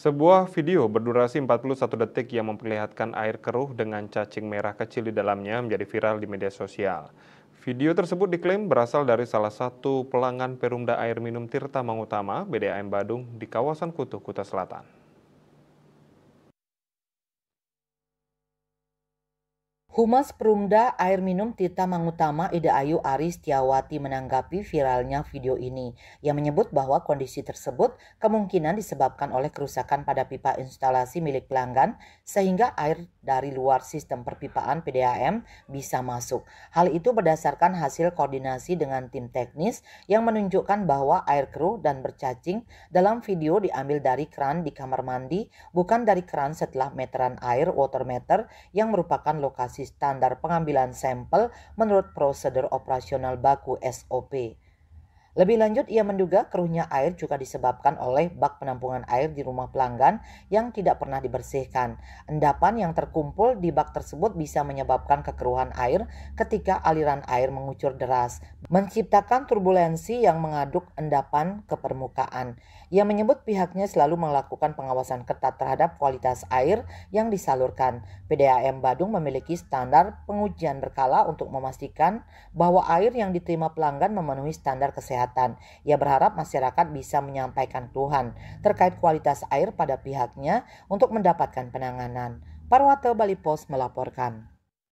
Sebuah video berdurasi 41 detik yang memperlihatkan air keruh dengan cacing merah kecil di dalamnya menjadi viral di media sosial. Video tersebut diklaim berasal dari salah satu pelanggan Perumda Air Minum Tirta Mangutama, BDAM Badung, di kawasan Kutuh, Kuta Selatan. Humas Perumda Air Minum Tirta Mangutama Ida Ayu Aris Setiawati menanggapi viralnya video ini. Ia menyebut bahwa kondisi tersebut kemungkinan disebabkan oleh kerusakan pada pipa instalasi milik pelanggan sehingga air dari luar sistem perpipaan PDAM bisa masuk. Hal itu berdasarkan hasil koordinasi dengan tim teknis yang menunjukkan bahwa air keruh dan bercacing dalam video diambil dari keran di kamar mandi, bukan dari keran setelah meteran air water meter yang merupakan lokasi standar pengambilan sampel menurut prosedur operasional baku SOP. Lebih lanjut, ia menduga keruhnya air juga disebabkan oleh bak penampungan air di rumah pelanggan yang tidak pernah dibersihkan. Endapan yang terkumpul di bak tersebut bisa menyebabkan kekeruhan air ketika aliran air mengucur deras, menciptakan turbulensi yang mengaduk endapan ke permukaan. Ia menyebut pihaknya selalu melakukan pengawasan ketat terhadap kualitas air yang disalurkan. PDAM Badung memiliki standar pengujian berkala untuk memastikan bahwa air yang diterima pelanggan memenuhi standar kesehatan. Ia berharap masyarakat bisa menyampaikan keluhan terkait kualitas air pada pihaknya untuk mendapatkan penanganan. Parwate Bali Pos melaporkan.